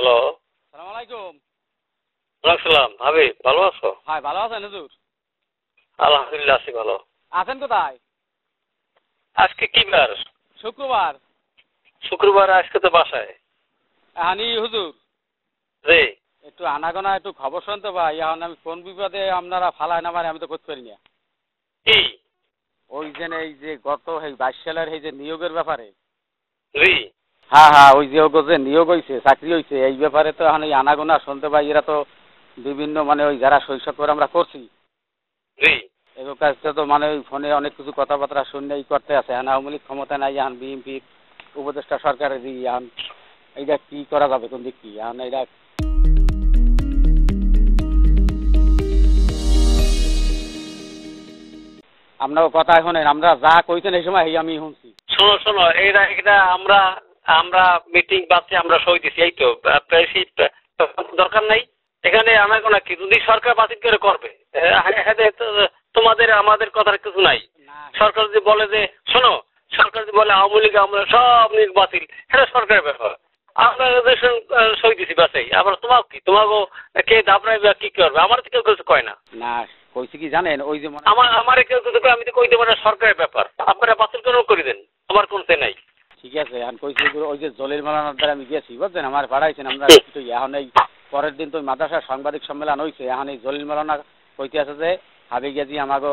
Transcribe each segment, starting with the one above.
Hello. সালাম আলাইকুম। ওয়ালাইকুম হাবিব, ভালো আছো? হ্যাঁ, ভালো আছেন হুজুর? আলহামদুলিল্লাহ আছি ভালো। আছেন কোথায়? আজকে কি বার? শুক্রবার। শুক্রবার, আজকে তো বাসায়। হানি হুজুর, জি। একটু আনাগোনা একটু খবর শুনতে ভাই, এখন আমি কোন বিপদে আপনারা ফালায় না আমি তো করতে পারি না। কি? ওই যে এই যে গত এই 22 সালের এই যে নিয়োগের ব্যাপারে। জি। হ্যাঁ হ্যাঁ, ওই যে ওগো যে নিয়োগ হয়েছে, চাকরি হয়েছে, এই ব্যাপারে তো এখন এই আনাগোনা শুনতে পাই, এরা তো বিভিন্ন মানে ওই যারা শৈশব করে আমরা করছি জি। এগুলোর কাছে তো মানে ওই ফোনে অনেক কিছু কথাবার্তা শুনে এই করতে আছে। এখন আওয়ামী লীগ ক্ষমতা নাই, এখন বিএনপির উপদেষ্টা সরকারের যে এখন এইটা কি করা যাবে, কোন দিক কি এখন এইটা। আপনার কথা শোনেন, আমরা যা কইছেন এই সময় আমি শুনছি। শোনো শোনো, এটা আমরা আমরা মিটিং বাদে আমরা সই দিছি, এই তো দরকার নাই এখানে। আমার কোনো কি যদি সরকার বাতিল করে করবে, তোমাদের আমাদের কথার কিছু নাই। সরকার যদি বলে যে শোনো, সরকার যদি বলে আওয়ামী লীগ আমরা সব নিয়োগ বাতিল, সেটা সরকারের ব্যাপার। আমরা সই দিছি বাসাই, আবার তোমাকে কি তোমাকে কে দাবড়াইবে কি করবে, আমার তো কেউ কিছু কয় না। না কইছি কি জানেন, ওই যে আমার কেউ কিছু আমি তো কইতে পারি সরকারের ব্যাপার, আপনারা বাতিল করে দেন, আমার কোনো নাই। ঠিক আছে, এখন কইছি ওই যে জলিল মালানার দ্বারা আমি গেছি বুঝছেন, আমার পাঠাইছেন আমরা এখন এই পরের দিন তো মাদ্রাসার সাংবাদিক সম্মেলন হয়েছে, এখন এই জলিল মালানা কইতে আছে যে হাবি গেছি আমাকে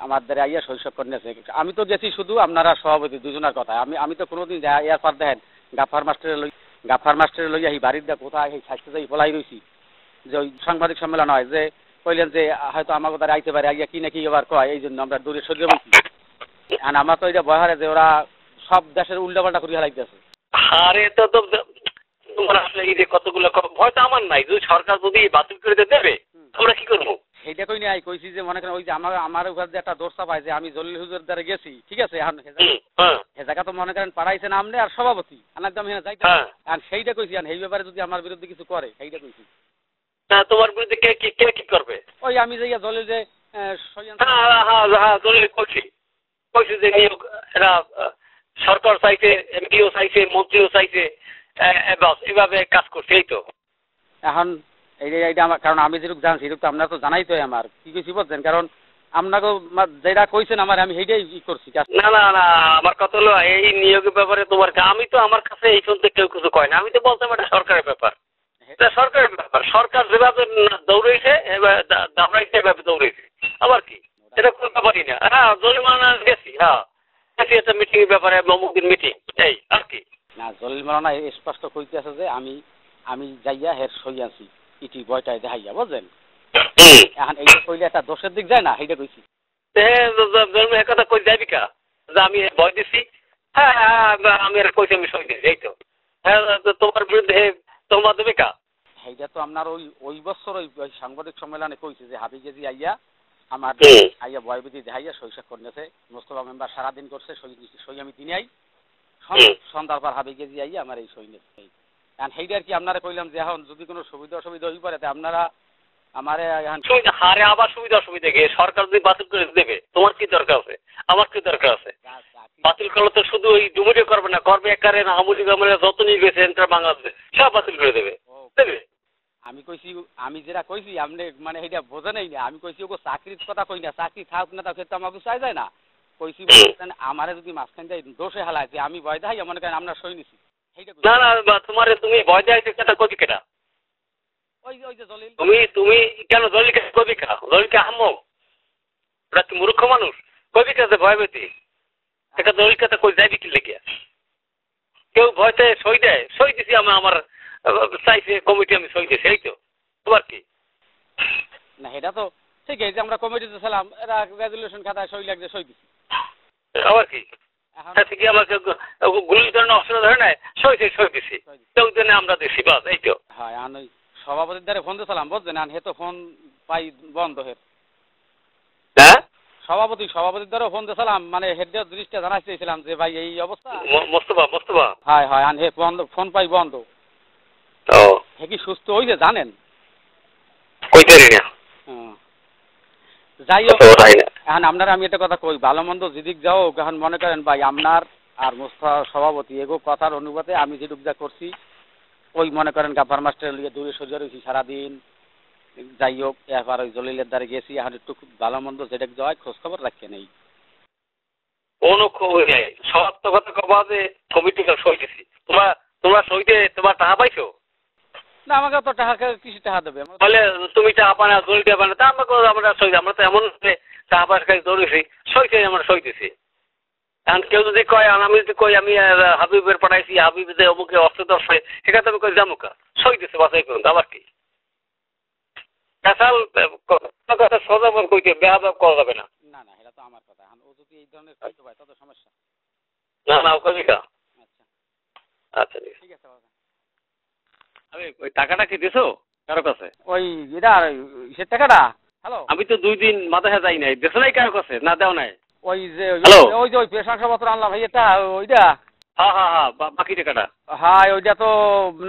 আমার দ্বারা আইয়া শৈশব করে নিয়েছে। আমি তো গেছি শুধু আপনারা সভাপতি দুজনের কথা, আমি তো কোনোদিন ইয়ার পর দেখেন গাফার মাস্টারে লইয়া এই বাড়ির দা কোথায় এই স্বাস্থ্য যাই বলাই রয়েছি যে ওই সাংবাদিক সম্মেলন হয় যে কইলেন যে হয়তো আমাকে দ্বারা আইতে পারে, আইয়া কি নাকি এবার কয়, এই জন্য আমরা দূরে সরিয়ে বলছি। আর আমার তো এটা ভয় হয় যে ওরা সব দেশের উল্টাপাল্টা করিয়া লাগতেছে। আরে তো তোমার আসলে এই যে কতগুলো ভয় তো আমার নাই, যদি সরকার যদি বাতিল করে দেবে আমরা কি করবো? সেইটা কই নাই, কইছি যে মনে করেন ওই যে আমার উপর যে একটা দোষ চাপায় যে আমি জলিল হুজুর দ্বারা গেছি, ঠিক আছে, এখন হে জায়গা তো মনে করেন পাড়াইছেন আমনে আর সভাপতি একদম হেনা যাইতে, আর সেইটা কইছি এই ব্যাপারে যদি আমার বিরুদ্ধে কিছু করে সেইটা কইছি। তোমার বিরুদ্ধে কে কি করবে? ওই আমি যে জলিল যে জলিল কইছি যে নিয়োগ এরা সরকার চাইছে, এমপিও চাইছে, মন্ত্রীও চাইছে, এভাবে কাজ করছে, এই তো। এখন এইটা আমার, কারণ আমি যেটুকু জানছি সেটুকু তো আপনারা তো জানাই তো আমার কি কইছি বলছেন, কারণ আপনাকে যেটা কইছেন আমার আমি সেইটাই করছি। না না না, আমার কথা হলো এই নিয়োগের ব্যাপারে তোমার, আমি তো আমার কাছে এই শুনতে কেউ কিছু কয় না, আমি তো বলতাম এটা সরকারের ব্যাপার। এটা সরকারের ব্যাপার, সরকার যেভাবে দৌড়াইছে দাবড়াইছে এভাবে দৌড়াইছে, আবার কি এটা কোনো ব্যাপারই না। হ্যাঁ জরিমানা গেছি, হ্যাঁ গেছি একটা মিটিং এর ব্যাপারে, অমুকদিন মিটিং, এই আর কি। না জলিল মালানা স্পষ্ট কইতে আছে যে আমি যাইয়া হের সই আছি ইটি বয়টায় দেখাইয়া বুঝলেন। এখন এইটা কইলে একটা দোষের দিক যায় না, সেইটা কইছি। কথা কই যাবি কা যে আমি ভয় দিছি? হ্যাঁ হ্যাঁ আমি আর কইছি আমি সই দিছি, এই তো। হ্যাঁ তোমার বিরুদ্ধে তোমার দেবে কা? সেইটা তো আপনার ওই বছর ওই সাংবাদিক সম্মেলনে কইছে যে হাবি গেজি আইয়া আমার আইয়া বয়বিধি দেখাইয়া শৈশব করেছে, মোস্তফা মেম্বার সারাদিন করছে, সই আমি দিনে আই সন্ধ্যার পর হাবি গেজি আইয়া আমার এই সই নেই। এখন সেইটা আর কি আপনারা কইলাম যে এখন যদি কোনো সুবিধা অসুবিধা হয়ে পড়ে আপনারা আমারে হারে আবার সুবিধা অসুবিধা গিয়ে সরকার যদি বাতিল করে দেবে, তোমার কি দরকার আছে, আমার কি দরকার আছে? বাতিল করলে তো শুধু ওই ডুমুরিও করবে না, করবে একারে না আমুলি গামলে যত নিয়ে গেছে এন্টার বাংলাদেশে সব বাতিল করে দেবে। আমি কইছি, আমি যেটা কইছি আপনি মানে সেইটা বোঝে নাই না, আমি কইছি ওকে চাকরির কথা কই না, চাকরি থাক না তার ক্ষেত্রে আমাকে চাই যায় না, কইছি আমারে যদি মাঝখান দিয়ে দোষে হালায় যে আমি ভয় দেখাই মনে করেন আমরা সই নিছি সেইটা। না না তোমার তুমি ভয় দেখাইতে সেটা কবি কেটা? ওই যে জলিল তুমি কেন জলিলকে কবি কা? জলিলকে আহমক ওরা কি মূর্খ মানুষ? কবি কাছে ভয় পেতি এটা জলিলকে তো কই যাবি কি লেগে? কেউ ভয়তে সই দেয়? সই দিছি আমি, আমার চাইছে কমিটি আমি সই দিছি, এই তো। তোমার কি? না এটা তো ঠিক আছে, আমরা কমিটিতে ছিলাম, এরা রেজুলেশন খাতায় সই লাগছে সই দিছি, আবার কি কি আমাকে গুলির ধরনের অস্ত্র ধরে নেয়, সই দিছি কেউ জন্য আমরা দিছি, বাস এই তো। হ্যাঁ আমি সভাপতির দ্বারা ফোন দিয়েছিলাম বুঝছেন, হে তো ফোন পাই বন্ধ হের। হ্যাঁ সভাপতির দ্বারা ফোন দিয়েছিলাম, মানে হেড জিনিসটা জানাই চেয়েছিলাম যে ভাই এই অবস্থা। মোস্তফা হ্যাঁ হ্যাঁ হে ফোন পাই বন্ধ। ও হে কি সুস্থ হয়েছে জানেন? কইতারি না। যাই হোক, এখন আপনারা আমি একটা কথা কই, ভালো মন্দ যেদিক যাও এখন মনে করেন ভাই আপনার আর মোস্তফা সভাপতি এগো কথার অনুপাতে আমি যেটুক যা করছি ওই মনে করেন গাব্বার মাস্টার লিয়ে দূরে সরিয়ে রয়েছি সারাদিন, যাই হোক এবার ওই জলিলের দ্বারে গেছি, এখন একটু খুব ভালো মন্দ যেটা যায় খোঁজ খবর রাখে নেই। কোনো খবর নেই, সত্য কথা কবা যে কমিটি সই দিছি। তোমরা সইতে তোমার টাকা পাইছো? না আমাকে তো টাকা কিছু টাকা দেবে, তাহলে তুমি টাকা পানা জড়ি টাকা পানা তা আমরা সই, আমরা তো এমন টাকা পয়সা কাছে দৌড়েছি সইতে আমরা সই দিছি। এখন কেউ যদি কয়, আমি যদি কই আমি হাবিবের পাঠাইছি, হাবিব যে অমুকে অস্ত্র সেখানে আমি কই জামুকা সই দিছে বাসাই করুন, আবার কি কাঁচাল কথা সোজা কইতে বেহাদব করা যাবে না। না না এটা তো আমার কথা, ও যদি এই ধরনের করতে পারে তত সমস্যা। না না ওকে। আচ্ছা আচ্ছা ঠিক আছে। আমি ওই টাকাটা কি দিছো কারো কাছে? ওই এটা সে টাকাটা, হ্যালো আমি তো 2 দিন মাথায় যাই নাই, দেশো নাই কারো কাছে? না দেও নাই? ওই যে হ্যালো ওই যে ওই পেশাংশপত্র আনলাম ভাই, এটা ওইটা? হ্যাঁ বাকি টাকাটা? হ্যাঁ ওইটা তো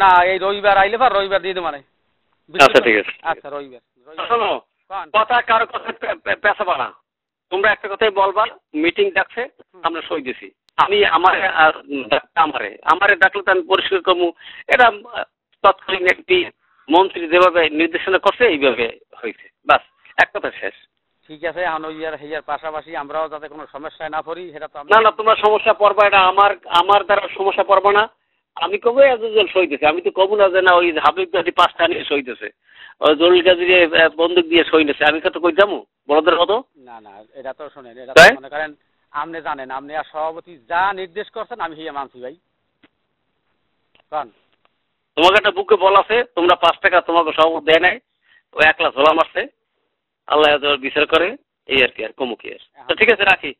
না, এই রবিবার আইলে পর রবিবার দিয়ে দেবো মানে। আচ্ছা ঠিক আছে। আচ্ছা রবিবার। শোনো, কথা কারো কথা পেছাবা না, তোমরা একটা কথাই বলবা মিটিং ডাকছে আমরা সই দিছি। আমি আমারে ডাকলে তো আমি পরিষ্কার করবো, এটা তৎকালীন একটি মন্ত্রী যেভাবে নির্দেশনা করছে এইভাবে হয়েছে, বাস এক কথা শেষ। ঠিক আছে, এখন ওই হেয়ার পাশাপাশি আমরাও যাতে কোনো সমস্যায় না পড়ি সেটা তো। না তোমরা সমস্যা পড়বা, এটা আমার দ্বারা সমস্যা পড়বা না। আমি কবে এতজন সই দিছে, আমি তো কবো না যে না ওই হাবিব গাজী 5টা নিয়ে সই দিছে, ওই জলিল গাজী বন্দুক দিয়ে সই নিছে, আমি কত কই যাবো বড়দের মতো? না না এটা তো শোনেন, এটা তো মনে করেন আপনি জানেন, আপনি আর সভাপতি যা নির্দেশ করছেন আমি হিয়া মানছি ভাই। কারণ তোমাকে একটা বুকে বল আছে, তোমরা 5 টাকা তোমাকে সভাপতি দেয় নাই, ও 1 লাখ ঝোলা মারছে, আল্লাহ বিচার করে, এই আর কি, আর কমু কি আর। তো ঠিক আছে রাখি।